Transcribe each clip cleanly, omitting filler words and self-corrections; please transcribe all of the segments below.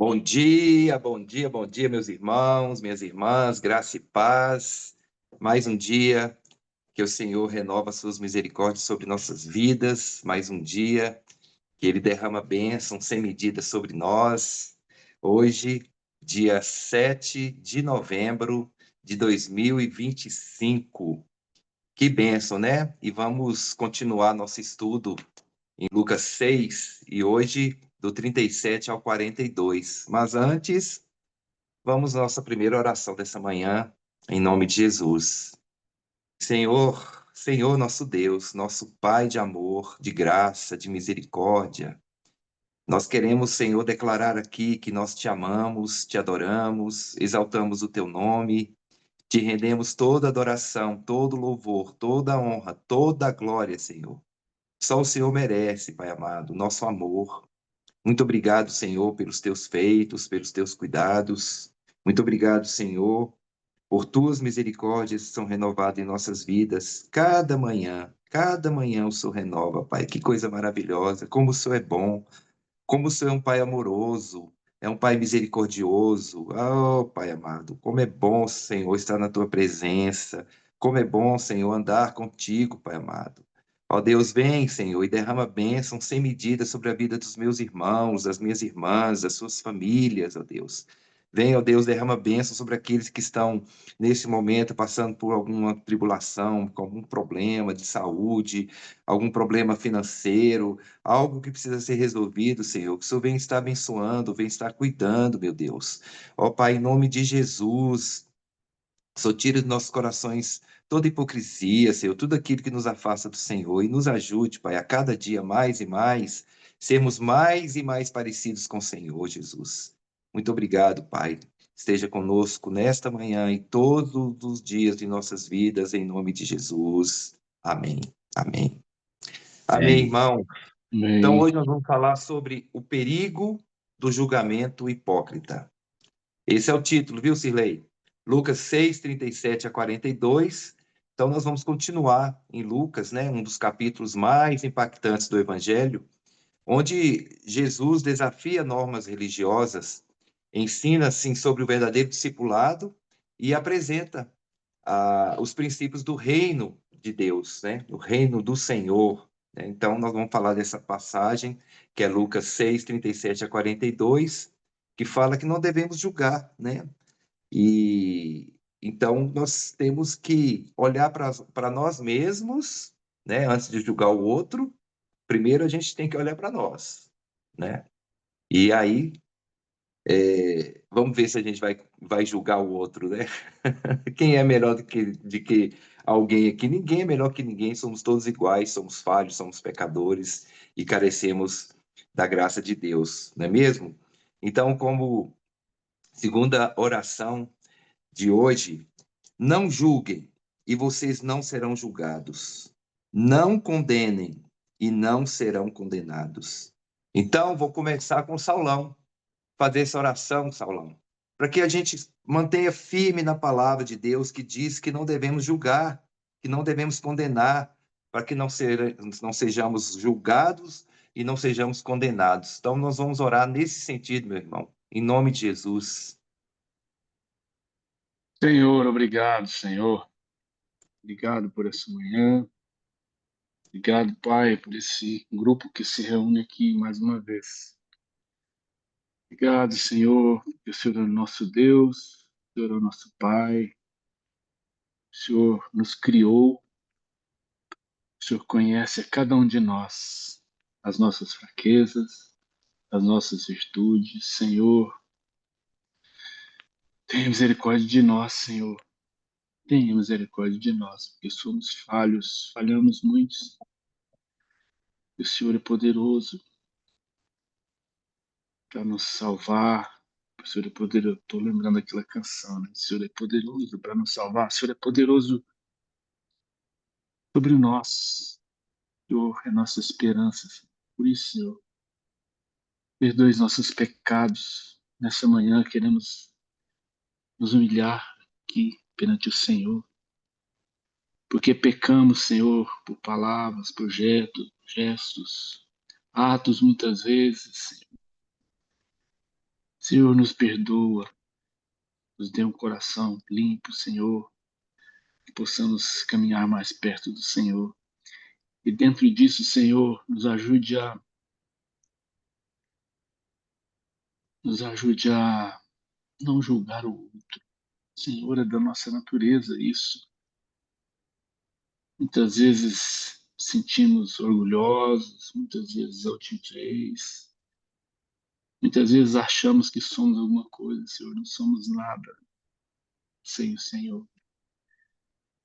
Bom dia, bom dia, bom dia, meus irmãos, minhas irmãs, graça e paz. Mais um dia que o Senhor renova suas misericórdias sobre nossas vidas, mais um dia que Ele derrama bênção sem medida sobre nós. Hoje, dia 7 de novembro de 2025. Que bênção, né? E vamos continuar nosso estudo em Lucas 6, e hoje do 37 ao 42. Mas antes, vamos à nossa primeira oração dessa manhã, em nome de Jesus. Senhor, Senhor nosso Deus, nosso Pai de amor, de graça, de misericórdia, nós queremos, Senhor, declarar aqui que nós te amamos, te adoramos, exaltamos o teu nome, te rendemos toda adoração, todo louvor, toda honra, toda glória, Senhor. Só o Senhor merece, Pai amado, nosso amor. Muito obrigado, Senhor, pelos teus feitos, pelos teus cuidados. Muito obrigado, Senhor, por tuas misericórdias que são renovadas em nossas vidas. Cada manhã o Senhor renova, Pai. Que coisa maravilhosa. Como o Senhor é bom, como o Senhor é um Pai amoroso, é um Pai misericordioso. Oh, Pai amado, como é bom, Senhor, estar na tua presença. Como é bom, Senhor, andar contigo, Pai amado. Ó Deus, vem, Senhor, e derrama bênção sem medida sobre a vida dos meus irmãos, das minhas irmãs, das suas famílias, ó Deus. Vem, ó Deus, derrama bênção sobre aqueles que estão, nesse momento, passando por alguma tribulação, com algum problema de saúde, algum problema financeiro, algo que precisa ser resolvido, Senhor, que o Senhor vem estar abençoando, vem estar cuidando, meu Deus. Ó Pai, em nome de Jesus, Senhor, tira dos nossos corações toda hipocrisia, Senhor, tudo aquilo que nos afasta do Senhor, e nos ajude, Pai, a cada dia mais e mais, sermos mais e mais parecidos com o Senhor, Jesus. Muito obrigado, Pai. Esteja conosco nesta manhã e todos os dias de nossas vidas, em nome de Jesus. Amém. Amém. Amém, Amém. irmão. Então, Amém. hoje nós vamos falar sobre o perigo do julgamento hipócrita. Esse é o título, viu, Cirlei? Lucas 6, 37 a 42. Então, nós vamos continuar em Lucas, né, um dos capítulos mais impactantes do Evangelho, onde Jesus desafia normas religiosas, ensina, assim, sobre o verdadeiro discipulado e apresenta os princípios do reino de Deus, né? O reino do Senhor. Né? Então, nós vamos falar dessa passagem, que é Lucas 6, 37 a 42, que fala que não devemos julgar, né? E então nós temos que olhar para nós mesmos, né? Antes de julgar o outro, primeiro a gente tem que olhar para nós, né? E aí, vamos ver se a gente vai julgar o outro, né? Quem é melhor de que alguém aqui? Ninguém é melhor que ninguém, somos todos iguais, somos falhos, somos pecadores e carecemos da graça de Deus, não é mesmo? Então, como segunda oração de hoje, não julguem e vocês não serão julgados. Não condenem e não serão condenados. Então, vou começar com Saulão, fazer essa oração, Saulão, para que a gente mantenha firme na palavra de Deus que diz que não devemos julgar, que não devemos condenar, para que não sejamos julgados e não sejamos condenados. Então, nós vamos orar nesse sentido, meu irmão, em nome de Jesus. Senhor, obrigado, Senhor. Obrigado por essa manhã. Obrigado, Pai, por esse grupo que se reúne aqui mais uma vez. Obrigado, Senhor, porque o Senhor é o nosso Deus, o Senhor é o nosso Pai, o Senhor nos criou, o Senhor conhece a cada um de nós, as nossas fraquezas, as nossas virtudes. Senhor, tenha misericórdia de nós, Senhor. Tenha misericórdia de nós, porque somos falhos, falhamos muito. E o Senhor é poderoso para nos salvar. O Senhor é poderoso. Estou lembrando aquela canção, né? O Senhor é poderoso para nos salvar. O Senhor é poderoso sobre nós. O Senhor é nossa esperança. Por isso, Senhor, perdoe os nossos pecados. Nessa manhã queremos nos humilhar aqui perante o Senhor. Porque pecamos, Senhor, por palavras, gestos, atos muitas vezes, Senhor. Senhor, nos perdoa, nos dê um coração limpo, Senhor, que possamos caminhar mais perto do Senhor. E dentro disso, Senhor, nos ajude a não julgar o outro. Senhor, é da nossa natureza isso. Muitas vezes sentimos orgulhosos, muitas vezes altivez, muitas vezes achamos que somos alguma coisa, Senhor, não somos nada sem o Senhor.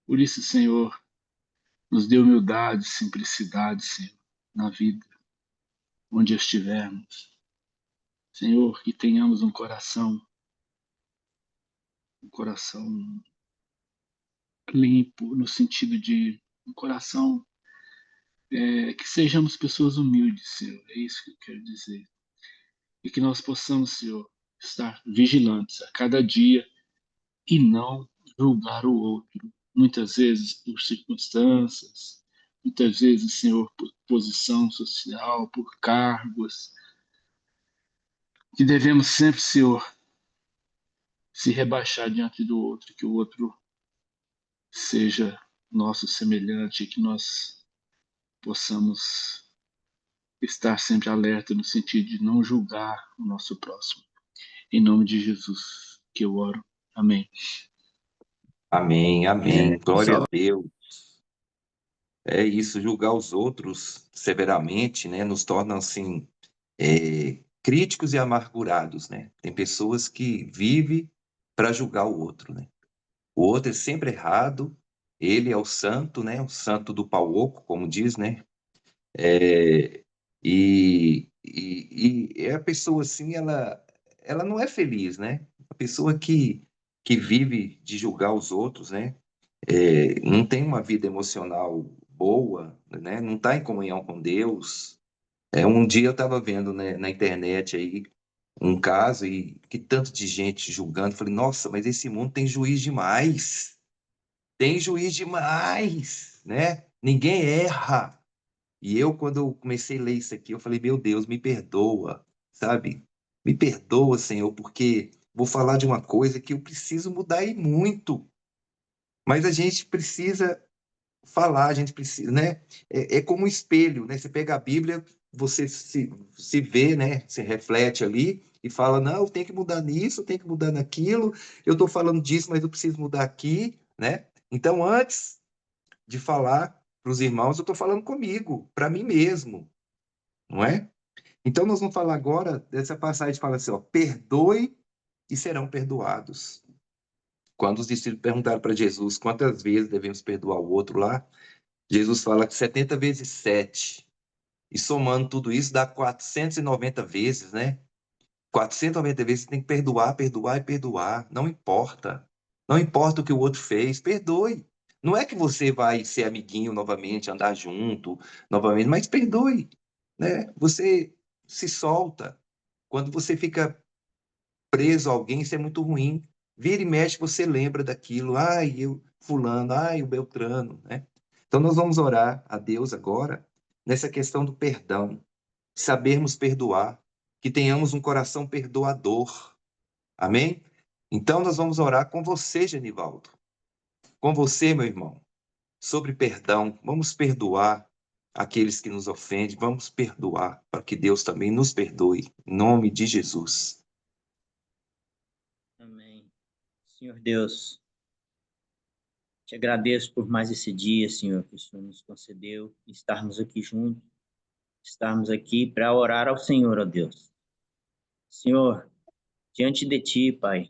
Por isso, Senhor, nos dê humildade, simplicidade, Senhor, na vida, onde estivermos. Senhor, que tenhamos um coração limpo, no sentido de um coração que sejamos pessoas humildes, Senhor. É isso que eu quero dizer. E que nós possamos, Senhor, estar vigilantes a cada dia e não julgar o outro. Muitas vezes por circunstâncias, muitas vezes, Senhor, por posição social, por cargos, que devemos sempre, Senhor, se rebaixar diante do outro, que o outro seja nosso semelhante, que nós possamos estar sempre alerta no sentido de não julgar o nosso próximo. Em nome de Jesus que eu oro. Amém. Amém, amém. Glória a Só Deus. É isso, julgar os outros severamente, né, nos torna, assim, críticos e amargurados, né? Tem pessoas que vivem para julgar o outro, né? O outro é sempre errado, ele é o santo, né? O santo do pau oco, como diz, né? É, e a pessoa, assim, ela não é feliz, né? A pessoa que vive de julgar os outros, né? Não tem uma vida emocional boa, né? Não está em comunhão com Deus. Um dia eu estava vendo, né, na internet aí um caso e que tanto de gente julgando, falei, nossa, mas esse mundo tem juiz demais, tem juiz demais, né? Ninguém erra. E eu, quando eu comecei a ler isso aqui, eu falei, meu Deus, me perdoa, sabe? Me perdoa, Senhor, porque vou falar de uma coisa que eu preciso mudar e muito. Mas a gente precisa falar, a gente precisa, né? É como um espelho, né? Você pega a Bíblia, você se vê, né? Se reflete ali e fala, não, eu tenho que mudar nisso, eu tenho que mudar naquilo, eu estou falando disso, mas eu preciso mudar aqui, né? Então, antes de falar para os irmãos, eu estou falando comigo, para mim mesmo, não é? Então, nós vamos falar agora dessa passagem que fala assim, ó, perdoe e serão perdoados. Quando os discípulos perguntaram para Jesus quantas vezes devemos perdoar o outro lá, Jesus fala que 70 vezes 7. E somando tudo isso dá 490 vezes, né? 490 vezes você tem que perdoar, perdoar e perdoar. Não importa. Não importa o que o outro fez, perdoe. Não é que você vai ser amiguinho novamente, andar junto novamente, mas perdoe, né? Você se solta. Quando você fica preso a alguém, isso é muito ruim. Vira e mexe, você lembra daquilo. Ai, eu, fulano, ai, o Beltrano, né? Então, nós vamos orar a Deus agora nessa questão do perdão, sabermos perdoar, que tenhamos um coração perdoador. Amém? Então, nós vamos orar com você, Genivaldo, com você, meu irmão, sobre perdão. Vamos perdoar aqueles que nos ofendem, vamos perdoar, para que Deus também nos perdoe. Em nome de Jesus. Amém. Senhor Deus, te agradeço por mais esse dia, Senhor, que o Senhor nos concedeu, estarmos aqui juntos, estarmos aqui para orar ao Senhor, ó Deus. Senhor, diante de Ti, Pai,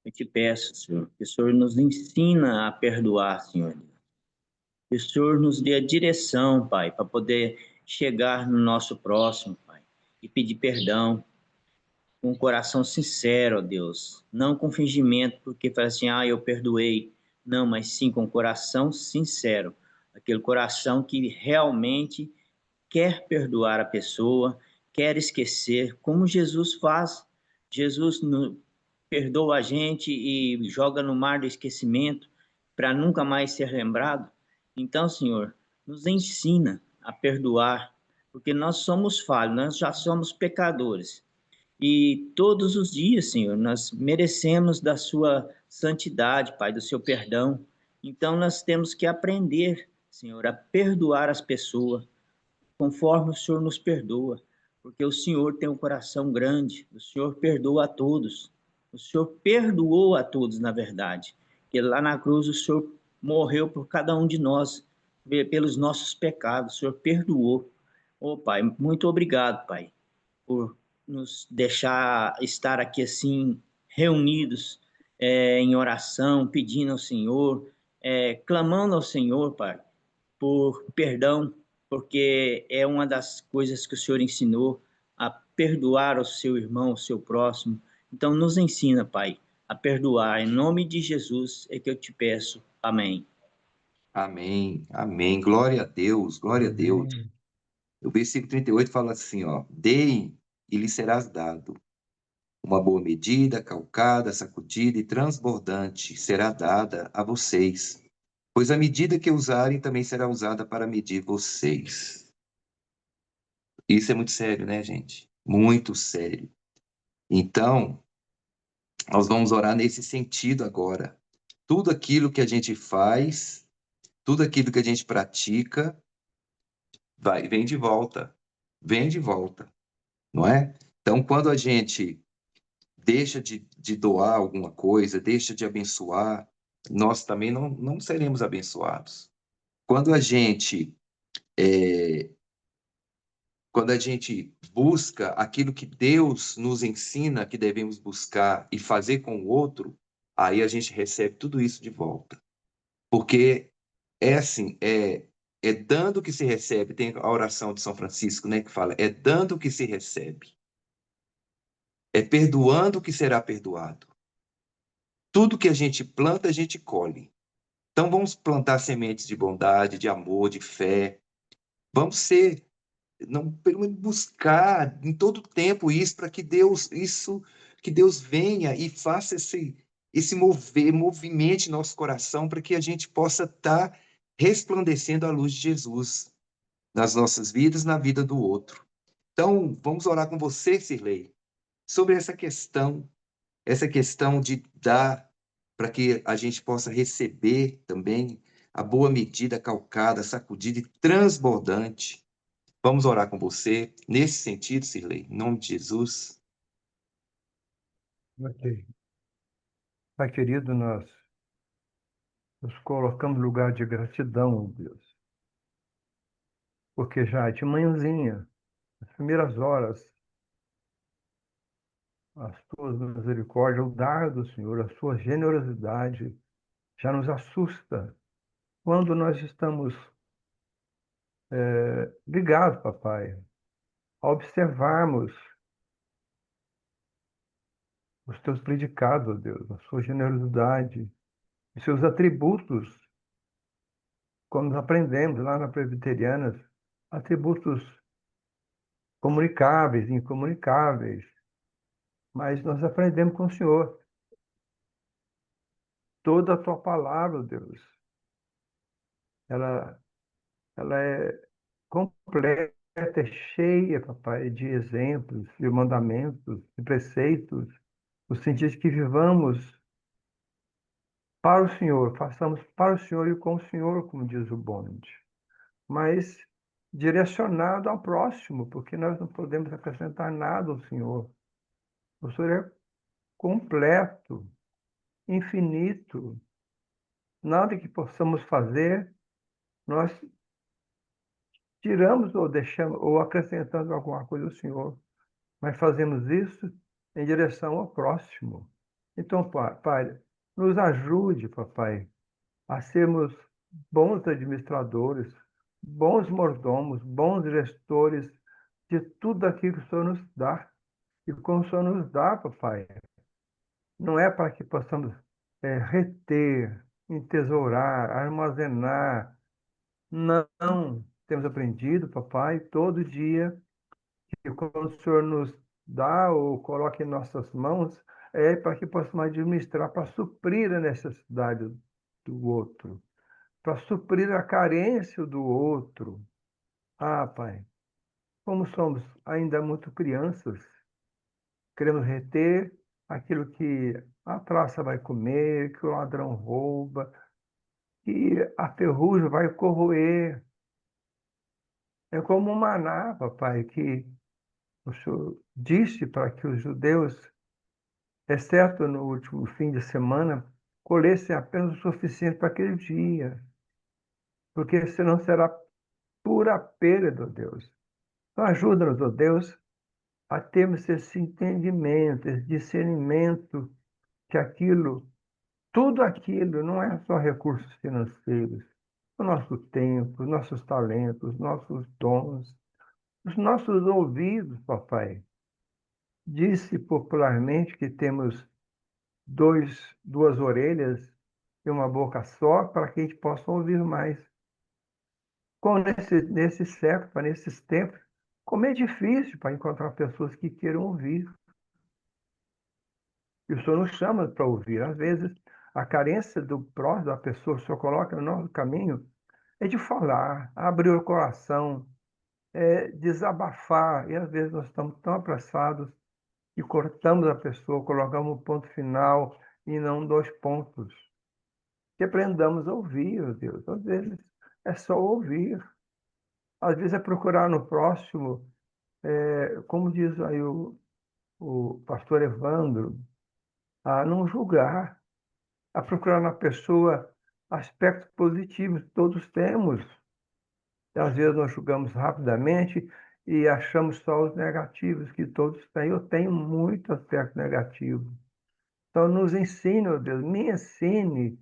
eu te peço, Senhor, que o Senhor nos ensina a perdoar, Senhor. Que o Senhor nos dê a direção, Pai, para poder chegar no nosso próximo, Pai, e pedir perdão com um coração sincero, ó Deus, não com fingimento, porque fala assim, eu perdoei. Não, mas sim com um coração sincero, aquele coração que realmente quer perdoar a pessoa, quer esquecer, como Jesus faz. Jesus perdoa a gente e joga no mar do esquecimento para nunca mais ser lembrado. Então, Senhor, nos ensina a perdoar, porque nós somos falhos, nós já somos pecadores. E todos os dias, Senhor, nós merecemos da sua santidade, Pai, do seu perdão. Então nós temos que aprender, Senhor, a perdoar as pessoas, conforme o Senhor nos perdoa, porque o Senhor tem um coração grande, o Senhor perdoa a todos, o Senhor perdoou a todos, na verdade, que lá na cruz o Senhor morreu por cada um de nós, pelos nossos pecados, o Senhor perdoou. Ô, Pai, muito obrigado, Pai, por nos deixar estar aqui assim, reunidos em oração, pedindo ao Senhor, clamando ao Senhor, Pai, por perdão, porque é uma das coisas que o Senhor ensinou, a perdoar o seu irmão, o seu próximo. Então, nos ensina, Pai, a perdoar. Em nome de Jesus é que eu te peço. Amém. Amém, amém. Glória a Deus, glória a Deus. Amém. O versículo 38 fala assim, ó: Deem e lhe serás dado. Uma boa medida, calcada, sacudida e transbordante será dada a vocês, pois a medida que usarem também será usada para medir vocês. Isso é muito sério, né, gente? Muito sério. Então, nós vamos orar nesse sentido agora. Tudo aquilo que a gente faz, tudo aquilo que a gente pratica, vem de volta. Vem de volta, não é? Então, quando a gente deixa de doar alguma coisa, deixa de abençoar, nós também não seremos abençoados. Quando a gente é, quando a gente busca aquilo que Deus nos ensina que devemos buscar e fazer com o outro, aí a gente recebe tudo isso de volta. Porque é assim, é dando que se recebe. Tem a oração de São Francisco, né, que fala, é dando que se recebe. É perdoando que será perdoado. Tudo que a gente planta, a gente colhe. Então vamos plantar sementes de bondade, de amor, de fé. Vamos ser, não, pelo menos buscar em todo tempo isso para que Deus venha e faça esse movimento em nosso coração para que a gente possa estar resplandecendo a luz de Jesus nas nossas vidas, na vida do outro. Então, vamos orar com você, Sirlei, sobre essa questão de dar para que a gente possa receber também a boa medida, calcada, sacudida e transbordante. Vamos orar com você nesse sentido, Sirlei, em nome de Jesus. Ok. Pai querido, nós nos colocamos no lugar de gratidão, Deus, porque já de manhãzinha, nas primeiras horas, as tuas misericórdias, o dar do Senhor, a sua generosidade já nos assusta quando nós estamos ligados, papai, a observarmos os teus predicados, Deus, a sua generosidade, os seus atributos, como nós aprendemos lá na Presbiterianas, atributos comunicáveis, incomunicáveis, mas nós aprendemos com o Senhor. Toda a tua palavra, Deus, ela, ela é completa, é cheia, papai, de exemplos, de mandamentos, de preceitos, no sentido de que vivamos para o Senhor, façamos para o Senhor e com o Senhor, como diz o bonde, mas direcionado ao próximo, porque nós não podemos acrescentar nada ao Senhor. O Senhor é completo, infinito. Nada que possamos fazer, nós tiramos ou deixamos ou acrescentamos alguma coisa ao Senhor, mas fazemos isso em direção ao próximo. Então, Pai, nos ajude, papai, a sermos bons administradores, bons mordomos, bons gestores de tudo aquilo que o Senhor nos dá. E como o Senhor nos dá, papai, não é para que possamos reter, entesourar, armazenar. Não. Temos aprendido, papai, todo dia, que quando o Senhor nos dá ou coloca em nossas mãos, é para que possamos administrar, para suprir a necessidade do outro, para suprir a carência do outro. Ah, Pai, como somos ainda muito crianças, queremos reter aquilo que a traça vai comer, que o ladrão rouba, que a ferrugem vai corroer. É como um maná, papai, que o Senhor disse para que os judeus, exceto no último fim de semana, colhessem apenas o suficiente para aquele dia, porque senão será pura perda, ó Deus. Então ajuda-nos, ó Deus, a termos esse entendimento, esse discernimento que aquilo, tudo aquilo não é só recursos financeiros, o nosso tempo, os nossos talentos, nossos dons, os nossos ouvidos, papai. Disse popularmente que temos duas orelhas e uma boca só para que a gente possa ouvir mais. Nesse século, nesses tempos, como é difícil para encontrar pessoas que queiram ouvir. E o Senhor nos chama para ouvir. Às vezes, a carência do próximo, da pessoa que o Senhor coloca no nosso caminho, é de falar, abrir o coração, desabafar. E às vezes nós estamos tão apressados que cortamos a pessoa, colocamos um ponto final e não 2 pontos. Que aprendamos a ouvir, meu Deus. Às vezes é só ouvir. Às vezes é procurar no próximo, como diz aí o pastor Evandro, a não julgar, a procurar na pessoa aspectos positivos. Todos temos. Às vezes nós julgamos rapidamente e achamos só os negativos que todos têm. Eu tenho muito aspecto negativo. Então, nos ensine, ó Deus, me ensine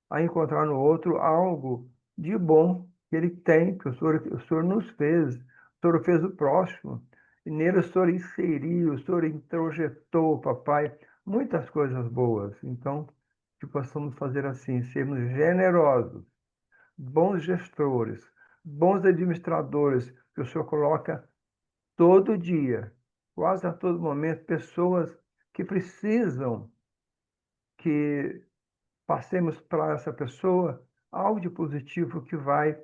a encontrar no outro algo de bom que ele tem, que o Senhor nos fez. O Senhor fez o próximo. E nele o Senhor inseriu, o Senhor introjetou, papai, muitas coisas boas. Então, que possamos fazer assim, sermos generosos, bons gestores, bons administradores, que o Senhor coloca todo dia, quase a todo momento, pessoas que precisam que passemos para essa pessoa algo de positivo que vai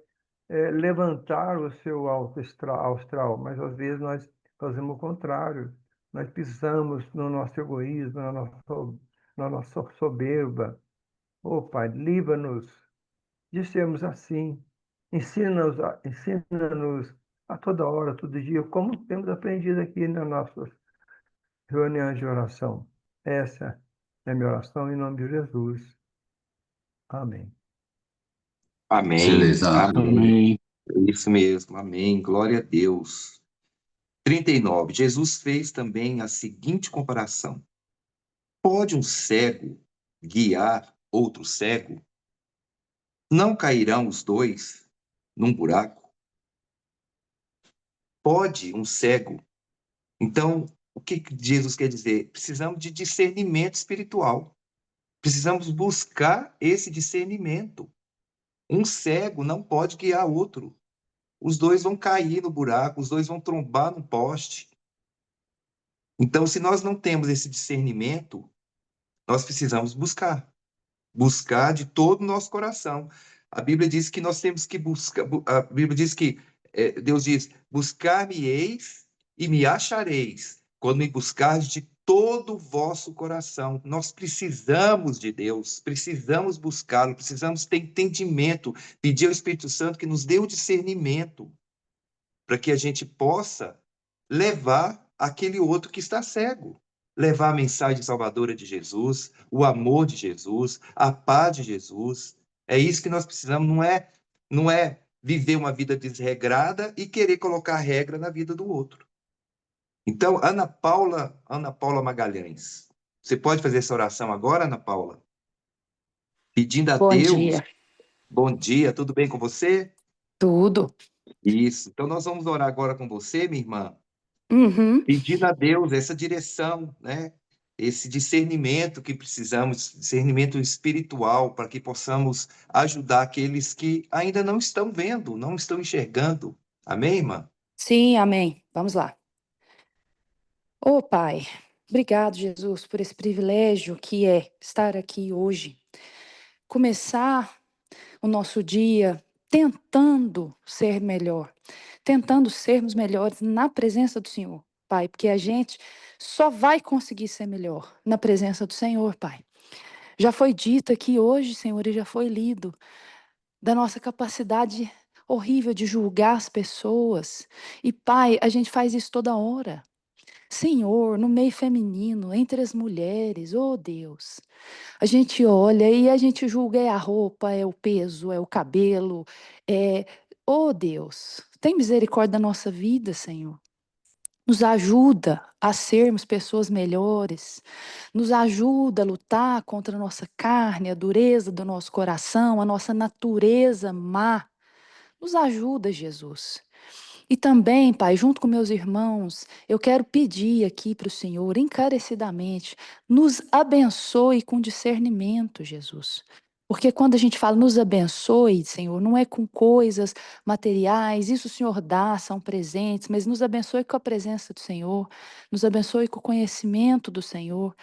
levantar o seu alto astral, mas às vezes nós fazemos o contrário. Nós pisamos no nosso egoísmo, na nossa soberba. Oh, Pai, livra-nos de sermos assim. Ensina-nos a toda hora, todo dia, como temos aprendido aqui nas nossas reuniões de oração. Essa é a minha oração em nome de Jesus. Amém. Amém. Beleza. Amém. Amém. Isso mesmo. Amém. Glória a Deus. 39. Jesus fez também a seguinte comparação: pode um cego guiar outro cego? Não cairão os dois num buraco? Pode um cego? Então, o que Jesus quer dizer? Precisamos de discernimento espiritual. Precisamos buscar esse discernimento. Um cego não pode guiar outro. Os dois vão cair no buraco, os dois vão trombar no poste. Então, se nós não temos esse discernimento, nós precisamos buscar de todo o nosso coração. A Bíblia diz que nós temos que buscar, a Bíblia diz que Deus diz: buscar-me-eis e me achareis, quando me buscardes de todo o vosso coração. Nós precisamos de Deus, precisamos buscá-lo, precisamos ter entendimento, pedir ao Espírito Santo que nos dê o discernimento, para que a gente possa levar aquele outro que está cego, levar a mensagem salvadora de Jesus, o amor de Jesus, a paz de Jesus. É isso que nós precisamos, não é viver uma vida desregrada e querer colocar regra na vida do outro. Então, Ana Paula Magalhães, você pode fazer essa oração agora, Ana Paula? Pedindo a Bom Deus. dia. Bom dia, tudo bem com você? Tudo. Isso. Então, nós vamos orar agora com você, minha irmã, Uhum. pedindo a Deus essa direção, né? Esse discernimento que precisamos, discernimento espiritual, para que possamos ajudar aqueles que ainda não estão vendo, não estão enxergando. Amém, irmã? Sim, amém. Vamos lá. Ô, Pai, obrigado, Jesus, por esse privilégio que é estar aqui hoje. Começar o nosso dia tentando ser melhor, tentando sermos melhores na presença do Senhor. Pai, porque a gente só vai conseguir ser melhor na presença do Senhor, Pai. Já foi dito aqui hoje, Senhor, e já foi lido, da nossa capacidade horrível de julgar as pessoas. E, Pai, a gente faz isso toda hora. Senhor, no meio feminino, entre as mulheres, oh Deus, a gente olha e a gente julga é a roupa, é o peso, é o cabelo, oh Deus, tem misericórdia da nossa vida, Senhor. Nos ajuda a sermos pessoas melhores, nos ajuda a lutar contra a nossa carne, a dureza do nosso coração, a nossa natureza má. Nos ajuda, Jesus. E também, Pai, junto com meus irmãos, eu quero pedir aqui para o Senhor, encarecidamente, nos abençoe com discernimento, Jesus. Porque quando a gente fala nos abençoe, Senhor, não é com coisas materiais, isso o Senhor dá, são presentes, mas nos abençoe com a presença do Senhor, nos abençoe com o conhecimento do Senhor,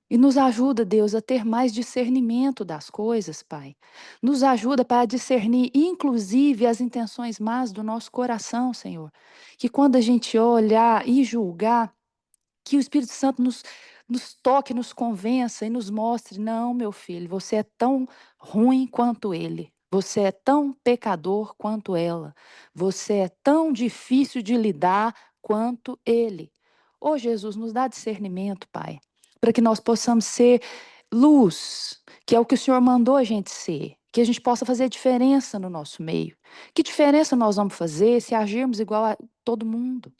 e nos ajuda, Deus, a ter mais discernimento das coisas, Pai. Nos ajuda para discernir, inclusive, as intenções más do nosso coração, Senhor. Que quando a gente olhar e julgar, que o Espírito Santo nos toque, nos convença e nos mostre: não, meu filho, você é tão ruim quanto ele. Você é tão pecador quanto ela. Você é tão difícil de lidar quanto ele. Ô Jesus, nos dá discernimento, Pai, para que nós possamos ser luz, que é o que o Senhor mandou a gente ser, que a gente possa fazer diferença no nosso meio. Que diferença nós vamos fazer se agirmos igual a todo mundo?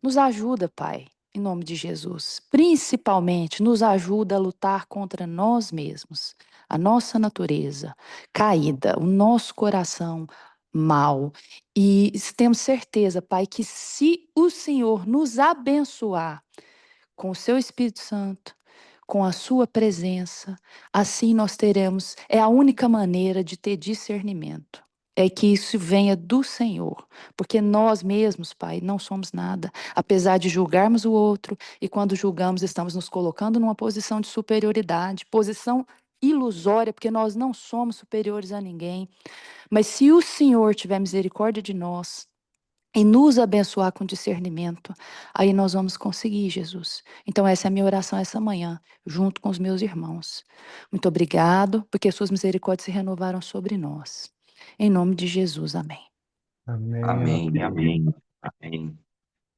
Nos ajuda, Pai, em nome de Jesus. Principalmente, nos ajuda a lutar contra nós mesmos, a nossa natureza caída, o nosso coração mau. E temos certeza, Pai, que se o Senhor nos abençoar com o seu Espírito Santo, com a sua presença, assim nós teremos, é a única maneira de ter discernimento. É que isso venha do Senhor, porque nós mesmos, Pai, não somos nada, apesar de julgarmos o outro, e quando julgamos estamos nos colocando numa posição de superioridade, posição ilusória, porque nós não somos superiores a ninguém. Mas se o Senhor tiver misericórdia de nós, e nos abençoar com discernimento, aí nós vamos conseguir, Jesus. Então essa é a minha oração essa manhã, junto com os meus irmãos. Muito obrigado, porque suas misericórdias se renovaram sobre nós. Em nome de Jesus, amém. Amém, amém, amém.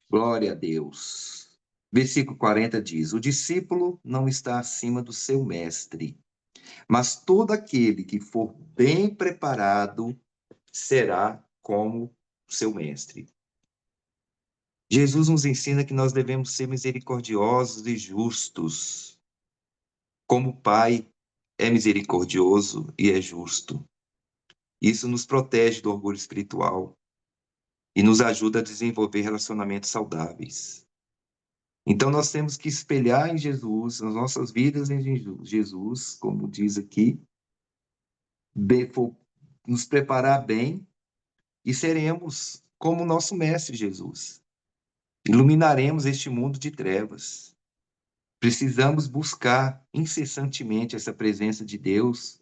Glória a Deus. Versículo 40 diz: o discípulo não está acima do seu mestre, mas todo aquele que for bem preparado será como seu mestre. Jesus nos ensina que nós devemos ser misericordiosos e justos, como o Pai é misericordioso e é justo. Isso nos protege do orgulho espiritual e nos ajuda a desenvolver relacionamentos saudáveis. Então, nós temos que espelhar em Jesus, as nossas vidas em Jesus, como diz aqui, nos preparar bem e seremos como o nosso Mestre Jesus. Iluminaremos este mundo de trevas. Precisamos buscar incessantemente essa presença de Deus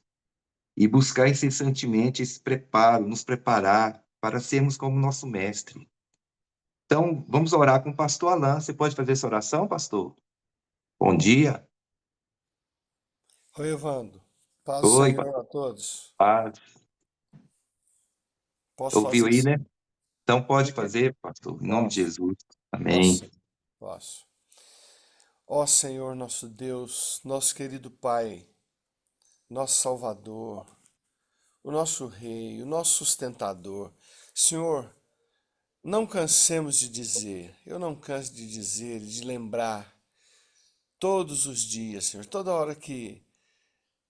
e buscar incessantemente esse preparo, nos preparar para sermos como nosso Mestre. Então, vamos orar com o pastor Alain. Você pode fazer essa oração, pastor? Bom dia. Oi, Evandro. Paz do Oi, Senhor a todos. paz. Posso Ouviu fazer aí, isso? né? Então pode Ok, fazer, pastor, em nome de posso. Jesus. Posso Amém. sim, posso. Ó Senhor, nosso Deus, nosso querido Pai, nosso Salvador, o nosso Rei, o nosso sustentador. Senhor, não cansemos de dizer, eu não canso de dizer, de lembrar todos os dias, Senhor, toda hora que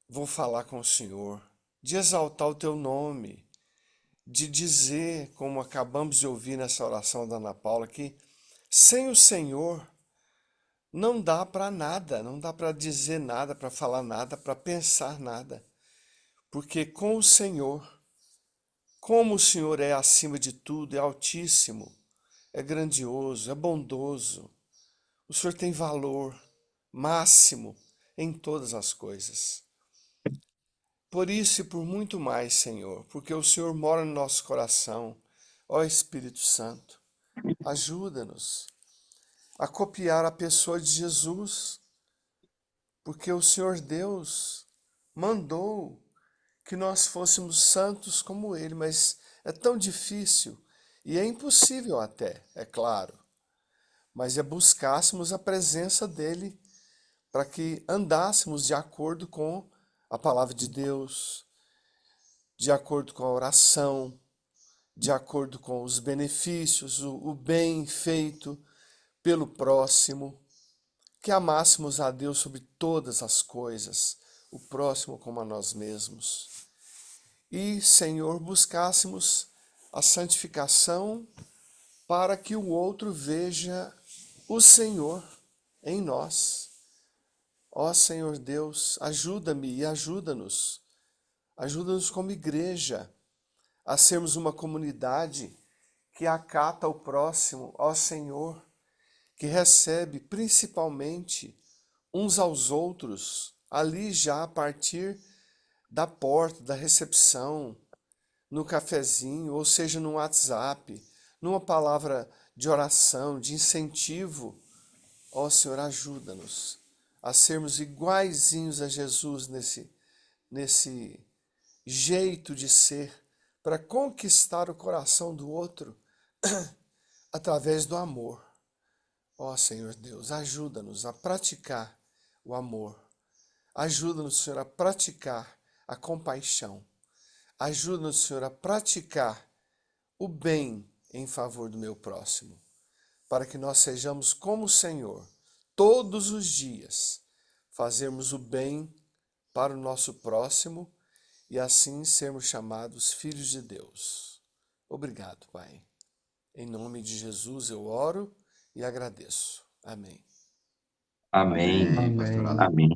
vou falar com o Senhor, de exaltar o teu nome, de dizer, como acabamos de ouvir nessa oração da Ana Paula, que sem o Senhor não dá para nada, não dá para dizer nada, para falar nada, para pensar nada. Porque com o Senhor, como o Senhor é acima de tudo, é altíssimo, é grandioso, é bondoso, o Senhor tem valor máximo em todas as coisas. Por isso e por muito mais, Senhor, porque o Senhor mora no nosso coração, ó Espírito Santo, ajuda-nos a copiar a pessoa de Jesus, porque o Senhor Deus mandou que nós fôssemos santos como Ele, mas é tão difícil e é impossível até, é claro, mas é buscássemos a presença dEle para que andássemos de acordo com a palavra de Deus, de acordo com a oração, de acordo com os benefícios, o bem feito pelo próximo, que amássemos a Deus sobre todas as coisas, o próximo como a nós mesmos. E, Senhor, buscássemos a santificação para que o outro veja o Senhor em nós. Ó Senhor Deus, ajuda-me e ajuda-nos. Ajuda-nos como igreja a sermos uma comunidade que acata o próximo, ó Senhor, que recebe principalmente uns aos outros, ali já a partir da porta, da recepção, no cafezinho, ou seja, no WhatsApp, numa palavra de oração, de incentivo. Ó Senhor, ajuda-nos a sermos iguaizinhos a Jesus nesse jeito de ser, para conquistar o coração do outro através do amor. Ó Senhor Deus, ajuda-nos a praticar o amor. Ajuda-nos, Senhor, a praticar a compaixão. Ajuda-nos, Senhor, a praticar o bem em favor do meu próximo, para que nós sejamos como o Senhor, todos os dias, fazermos o bem para o nosso próximo e assim sermos chamados filhos de Deus. Obrigado, Pai. Em nome de Jesus eu oro e agradeço. Amém. Amém. Amém, pastor Alan. Amém.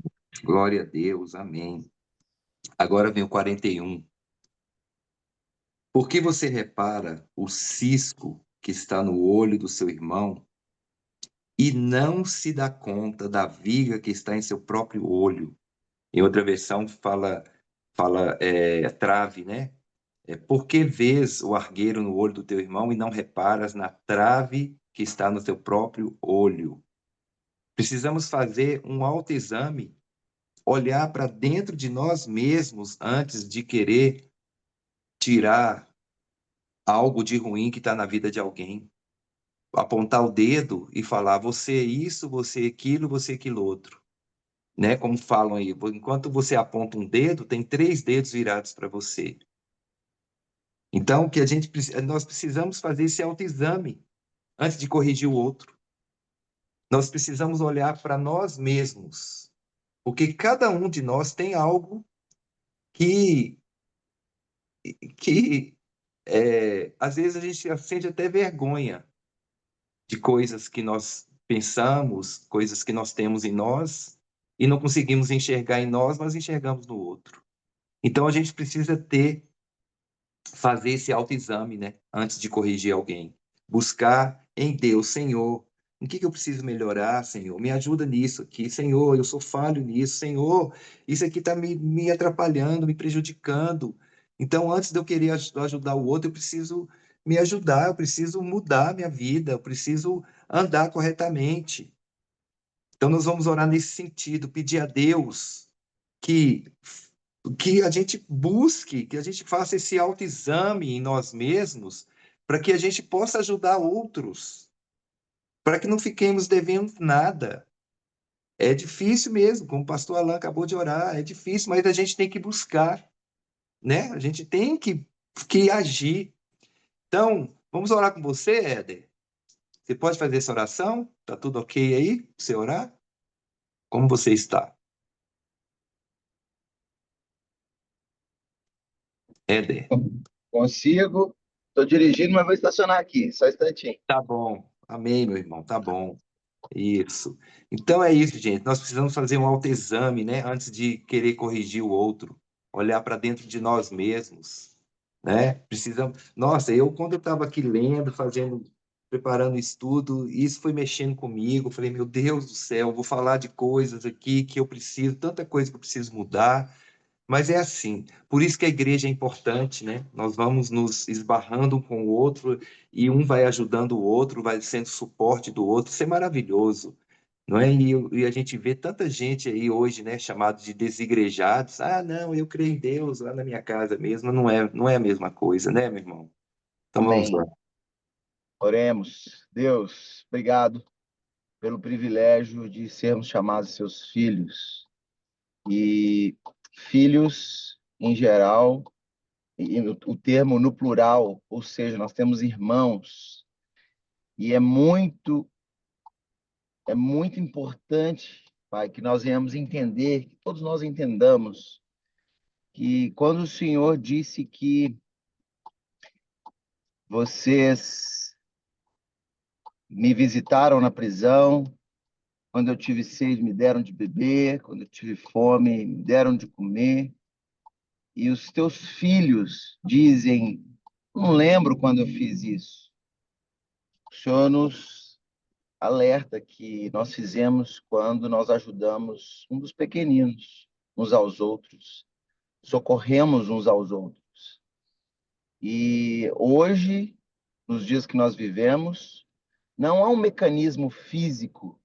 Glória a Deus. Amém. Agora vem o 41. Por que você repara o cisco que está no olho do seu irmão e não se dá conta da viga que está em seu próprio olho? Em outra versão fala trave, né? Por que vês o argueiro no olho do teu irmão e não reparas na trave que está no teu próprio olho? Precisamos fazer um autoexame, olhar para dentro de nós mesmos antes de querer tirar algo de ruim que está na vida de alguém. Apontar o dedo e falar, você é isso, você é aquilo outro. Né? Como falam aí, enquanto você aponta um dedo, tem 3 dedos virados para você. Então, nós precisamos fazer esse autoexame antes de corrigir o outro. Nós precisamos olhar para nós mesmos, porque cada um de nós tem algo que às vezes a gente sente até vergonha de coisas que nós pensamos, coisas que nós temos em nós e não conseguimos enxergar em nós, mas enxergamos no outro. Então a gente precisa fazer esse autoexame, né, antes de corrigir alguém. Buscar em Deus, Senhor, o que eu preciso melhorar, Senhor? Me ajuda nisso aqui, Senhor, eu sou falho nisso, Senhor, isso aqui está me atrapalhando, me prejudicando. Então, antes de eu querer ajudar o outro, eu preciso me ajudar, eu preciso mudar minha vida, eu preciso andar corretamente. Então, nós vamos orar nesse sentido, pedir a Deus que a gente busque, que a gente faça esse autoexame em nós mesmos, para que a gente possa ajudar outros, para que não fiquemos devendo nada. É difícil mesmo, como o pastor Alan acabou de orar, é difícil, mas a gente tem que buscar, né? A gente tem que agir. Então, vamos orar com você, Éder? Você pode fazer essa oração? Tá tudo ok aí para você orar? Como você está? Éder? Consigo. Estou dirigindo, mas vou estacionar aqui, só um instantinho. Tá bom. Amém, meu irmão, tá bom. Isso. Então é isso, gente. Nós precisamos fazer um autoexame, né, antes de querer corrigir o outro, olhar para dentro de nós mesmos, né? Precisamos. Nossa, quando eu estava aqui lendo, preparando o estudo, isso foi mexendo comigo. Eu falei, meu Deus do céu, vou falar de coisas aqui que eu preciso, tanta coisa que eu preciso mudar. Mas é assim, por isso que a igreja é importante, né? Nós vamos nos esbarrando um com o outro e um vai ajudando o outro, vai sendo suporte do outro. Isso é maravilhoso, não é? E a gente vê tanta gente aí hoje, né, chamado de desigrejados. Ah, não, eu creio em Deus lá na minha casa mesmo. Não é a mesma coisa, né, meu irmão? Então vamos lá. Amém. Oremos. Deus, obrigado pelo privilégio de sermos chamados seus filhos. E filhos, em geral, e o termo no plural, ou seja, nós temos irmãos. E é muito importante, Pai, que nós venhamos entender, que todos nós entendamos, que quando o Senhor disse que vocês me visitaram na prisão, quando eu tive sede, me deram de beber, quando eu tive fome, me deram de comer, e os teus filhos dizem, não lembro quando eu fiz isso. O Senhor nos alerta que nós fizemos quando nós ajudamos um dos pequeninos uns aos outros, socorremos uns aos outros. E hoje, nos dias que nós vivemos, não há um mecanismo físico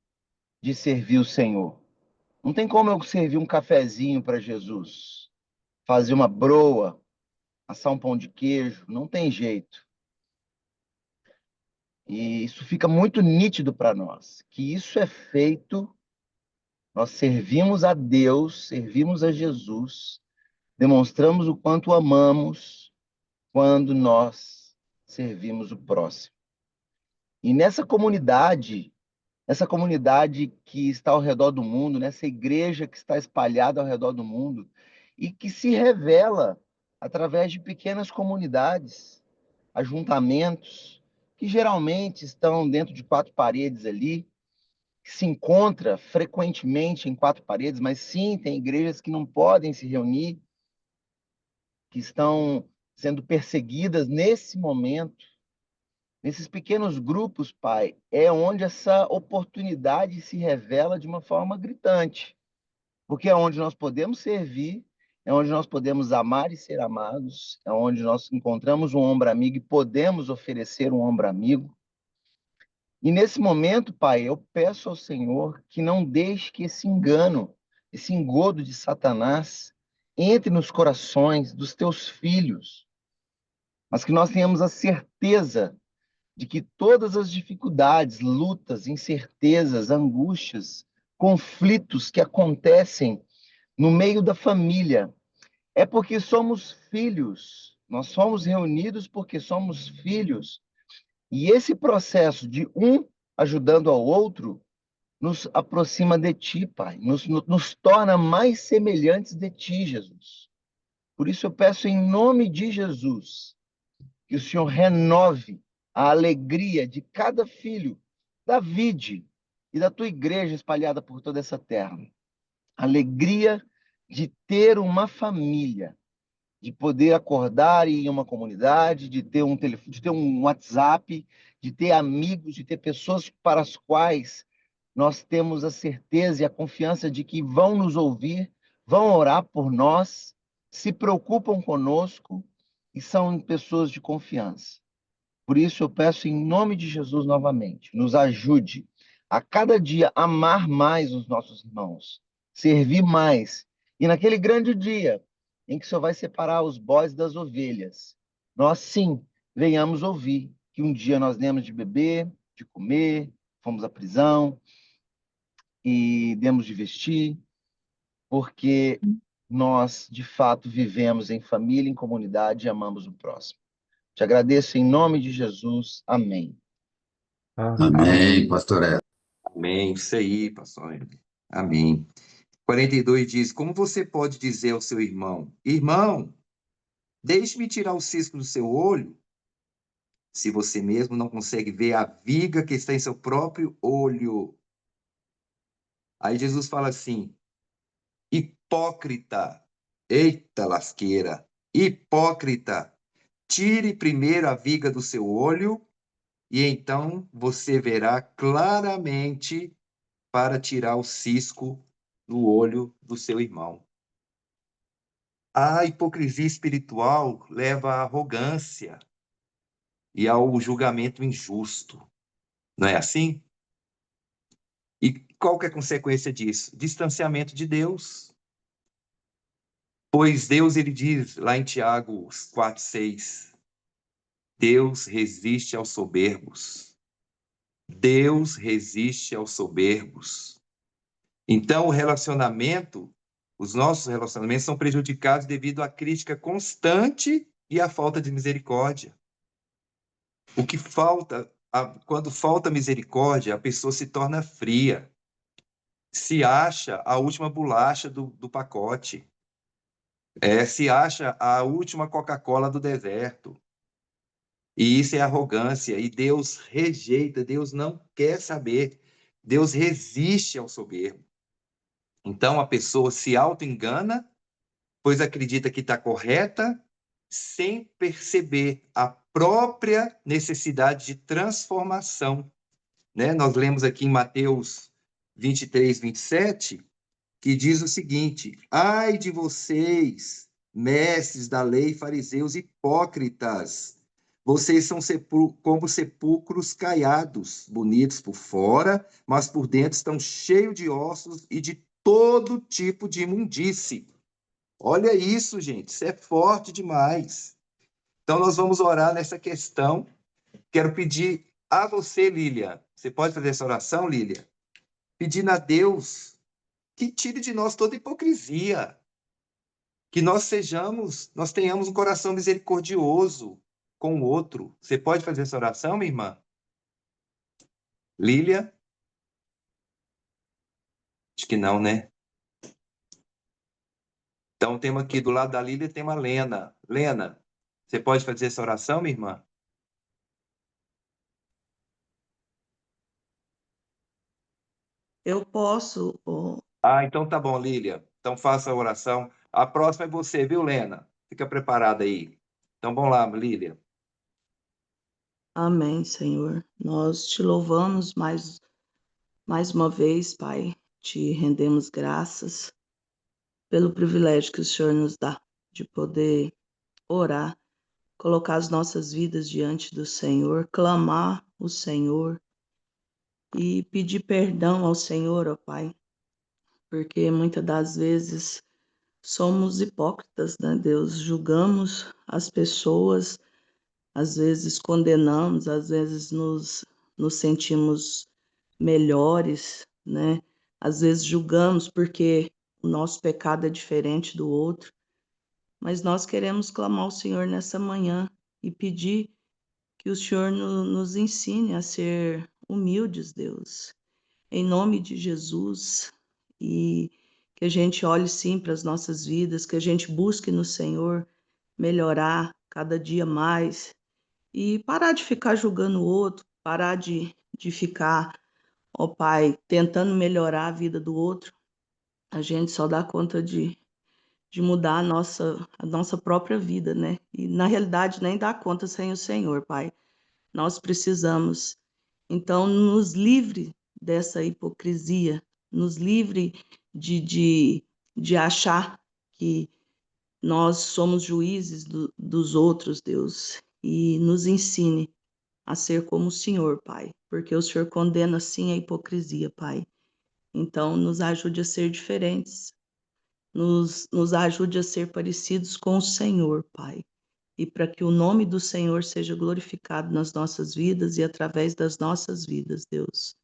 de servir o Senhor. Não tem como eu servir um cafezinho para Jesus, fazer uma broa, assar um pão de queijo, não tem jeito. E isso fica muito nítido para nós, que isso é feito, nós servimos a Deus, servimos a Jesus, demonstramos o quanto amamos quando nós servimos o próximo. E essa comunidade que está ao redor do mundo, nessa igreja que está espalhada ao redor do mundo e que se revela através de pequenas comunidades, ajuntamentos, que geralmente estão dentro de quatro paredes ali, que se encontra frequentemente em quatro paredes, mas sim, tem igrejas que não podem se reunir, que estão sendo perseguidas nesse momento. Nesses pequenos grupos, Pai, é onde essa oportunidade se revela de uma forma gritante, porque é onde nós podemos servir, é onde nós podemos amar e ser amados, é onde nós encontramos um ombro amigo e podemos oferecer um ombro amigo. E nesse momento, Pai, eu peço ao Senhor que não deixe que esse engano, esse engodo de Satanás entre nos corações dos teus filhos, mas que nós tenhamos a certeza de que todas as dificuldades, lutas, incertezas, angústias, conflitos que acontecem no meio da família, é porque somos filhos. Nós somos reunidos porque somos filhos. E esse processo de um ajudando ao outro nos aproxima de ti, Pai, nos torna mais semelhantes de ti, Jesus. Por isso eu peço em nome de Jesus que o Senhor renove a alegria de cada filho da vide e da tua igreja espalhada por toda essa terra. Alegria de ter uma família, de poder acordar e ir em uma comunidade, de ter um telefone, de ter um WhatsApp, de ter amigos, de ter pessoas para as quais nós temos a certeza e a confiança de que vão nos ouvir, vão orar por nós, se preocupam conosco e são pessoas de confiança. Por isso eu peço em nome de Jesus novamente, nos ajude a cada dia amar mais os nossos irmãos, servir mais. E naquele grande dia em que o Senhor vai separar os bodes das ovelhas, nós sim venhamos ouvir que um dia nós demos de beber, de comer, fomos à prisão e demos de vestir, porque nós de fato vivemos em família, em comunidade e amamos o próximo. Te agradeço em nome de Jesus. Amém. Amém, pastor Edson. Amém. Isso aí, pastor. Amém. 42 diz: Como você pode dizer ao seu irmão, irmão, deixe-me tirar o cisco do seu olho, se você mesmo não consegue ver a viga que está em seu próprio olho? Aí Jesus fala assim: hipócrita, eita lasqueira, hipócrita, tire primeiro a viga do seu olho, e então você verá claramente para tirar o cisco do olho do seu irmão. A hipocrisia espiritual leva à arrogância e ao julgamento injusto. Não é assim? E qual que é a consequência disso? Distanciamento de Deus. Pois Deus, ele diz lá em Tiago 4:6, Deus resiste aos soberbos. Deus resiste aos soberbos. Então, os nossos relacionamentos são prejudicados devido à crítica constante e à falta de misericórdia. O que falta, quando falta misericórdia, a pessoa se torna fria, se acha a última bolacha do pacote, se acha a última Coca-Cola do deserto. E isso é arrogância, e Deus rejeita, Deus não quer saber, Deus resiste ao soberbo. Então a pessoa se auto-engana, pois acredita que está correta, sem perceber a própria necessidade de transformação. Né? Nós lemos aqui em Mateus 23:27, que diz o seguinte: ai de vocês, mestres da lei, fariseus hipócritas, vocês são como sepulcros caiados, bonitos por fora, mas por dentro estão cheios de ossos e de todo tipo de imundície. Olha isso, gente, isso é forte demais. Então, nós vamos orar nessa questão. Quero pedir a você, Lília, você pode fazer essa oração, Lília? Pedindo a Deus que tire de nós toda hipocrisia, que nós tenhamos um coração misericordioso com o outro. Você pode fazer essa oração, minha irmã? Lília? Acho que não, né? Então, temos aqui do lado da Lília, tem uma Lena. Lena, você pode fazer essa oração, minha irmã? Eu posso. Então tá bom, Lília. Então faça a oração. A próxima é você, viu, Lena? Fica preparada aí. Então vamos lá, Lília. Amém, Senhor. Nós te louvamos mais uma vez, Pai. Te rendemos graças pelo privilégio que o Senhor nos dá de poder orar, colocar as nossas vidas diante do Senhor, clamar o Senhor e pedir perdão ao Senhor, ó Pai, porque muitas das vezes somos hipócritas, né, Deus? Julgamos as pessoas, às vezes condenamos, às vezes nos sentimos melhores, né? Às vezes julgamos porque o nosso pecado é diferente do outro, mas nós queremos clamar ao Senhor nessa manhã e pedir que o Senhor nos ensine a ser humildes, Deus, em nome de Jesus, e que a gente olhe sim para as nossas vidas, que a gente busque no Senhor melhorar cada dia mais e parar de ficar julgando o outro, parar de ficar, ó Pai, tentando melhorar a vida do outro. A gente só dá conta de mudar a nossa própria vida, né? E na realidade nem dá conta sem o Senhor, Pai. Nós precisamos. Então, nos livre dessa hipocrisia, nos livre de achar que nós somos juízes dos outros, Deus, e nos ensine a ser como o Senhor, Pai, porque o Senhor condena sim a hipocrisia, Pai. Então, nos ajude a ser diferentes, nos ajude a ser parecidos com o Senhor, Pai, e para que o nome do Senhor seja glorificado nas nossas vidas e através das nossas vidas, Deus.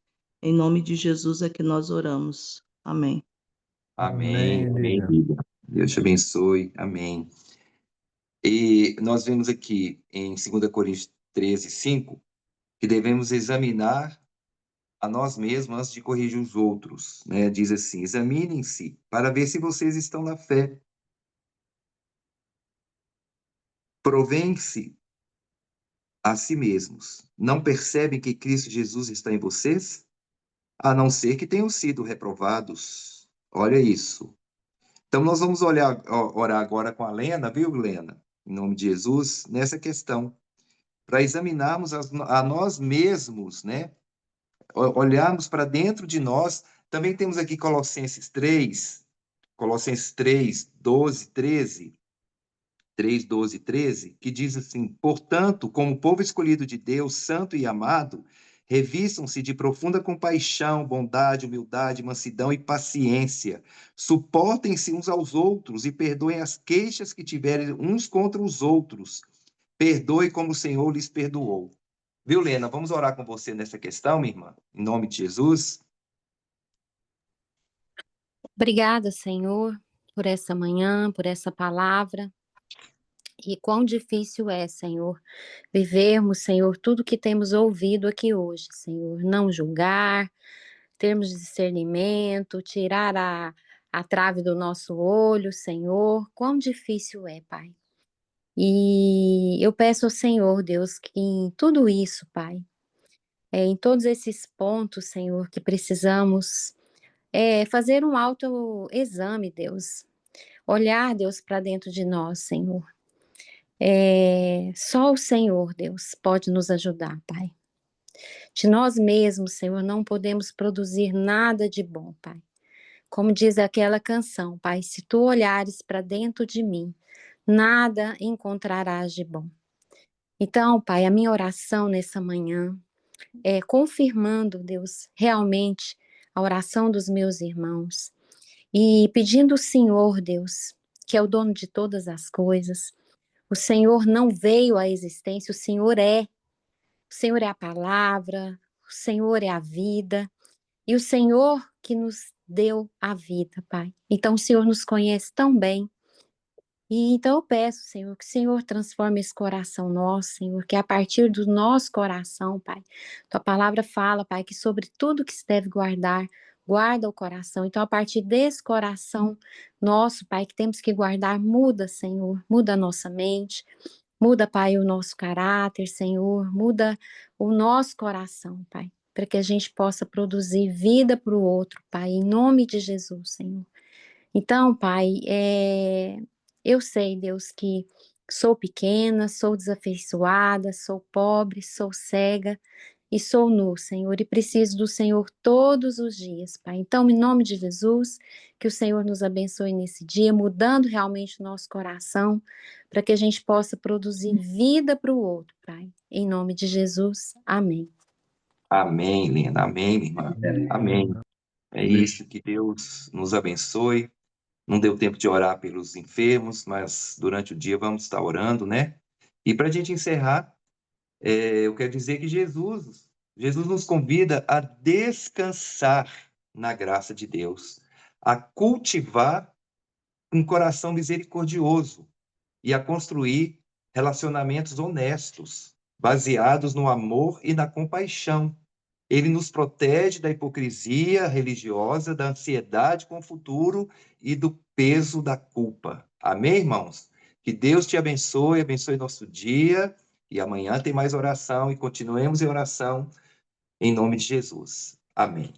Em nome de Jesus é que nós oramos. Amém. Amém. Amém, Amém, Lília. Lília. Deus te abençoe. Amém. E nós vemos aqui em 2 Coríntios 13:5, que devemos examinar a nós mesmos antes de corrigir os outros, né? Diz assim: examinem-se para ver se vocês estão na fé. Provem-se a si mesmos. Não percebem que Cristo Jesus está em vocês? A não ser que tenham sido reprovados. Olha isso. Então, nós vamos orar agora com a Lena, viu, Lena? Em nome de Jesus, nessa questão, para examinarmos a nós mesmos, né? Olharmos para dentro de nós. Também temos aqui Colossenses 3, 12, 13, 3, 12 e 13, que diz assim: portanto, como povo escolhido de Deus, santo e amado, revistam-se de profunda compaixão, bondade, humildade, mansidão e paciência. Suportem-se uns aos outros e perdoem as queixas que tiverem uns contra os outros. Perdoe como o Senhor lhes perdoou. Viu, Lena? Vamos orar com você nessa questão, minha irmã? Em nome de Jesus. Obrigada, Senhor, por essa manhã, por essa palavra. E quão difícil é, Senhor, vivermos, Senhor, tudo que temos ouvido aqui hoje, Senhor. Não julgar, termos discernimento, tirar a trave do nosso olho, Senhor. Quão difícil é, Pai. E eu peço ao Senhor, Deus, que em tudo isso, Pai, em todos esses pontos, Senhor, que precisamos fazer um autoexame, Deus. Olhar, Deus, para dentro de nós, Senhor. Só o Senhor, Deus, pode nos ajudar, Pai. De nós mesmos, Senhor, não podemos produzir nada de bom, Pai. Como diz aquela canção, Pai, se tu olhares para dentro de mim, nada encontrarás de bom. Então, Pai, a minha oração nessa manhã é confirmando, Deus, realmente a oração dos meus irmãos e pedindo ao Senhor, Deus, que é o dono de todas as coisas. O Senhor não veio à existência, o Senhor é. O Senhor é a palavra, o Senhor é a vida, e o Senhor que nos deu a vida, Pai. Então o Senhor nos conhece tão bem. E então eu peço, Senhor, que o Senhor transforme esse coração nosso, Senhor, que a partir do nosso coração, Pai, tua palavra fala, Pai, que sobre tudo que se deve guardar, guarda o coração. Então, a partir desse coração nosso, Pai, que temos que guardar, muda, Senhor, muda a nossa mente, muda, Pai, o nosso caráter, Senhor, muda o nosso coração, Pai, para que a gente possa produzir vida para o outro, Pai, em nome de Jesus, Senhor. Então, Pai, eu sei, Deus, que sou pequena, sou desafeiçoada, sou pobre, sou cega e sou nu, Senhor, e preciso do Senhor todos os dias, Pai. Então, em nome de Jesus, que o Senhor nos abençoe nesse dia, mudando realmente o nosso coração, para que a gente possa produzir vida para o outro, Pai. Em nome de Jesus, amém. Amém, Lena. Amém, minha irmã. Amém. É isso, que Deus nos abençoe. Não deu tempo de orar pelos enfermos, mas durante o dia vamos estar orando, né? E para a gente encerrar, eu quero dizer que Jesus nos convida a descansar na graça de Deus, a cultivar um coração misericordioso e a construir relacionamentos honestos, baseados no amor e na compaixão. Ele nos protege da hipocrisia religiosa, da ansiedade com o futuro e do peso da culpa. Amém, irmãos? Que Deus te abençoe, abençoe nosso dia. E amanhã tem mais oração e continuemos em oração em nome de Jesus. Amém.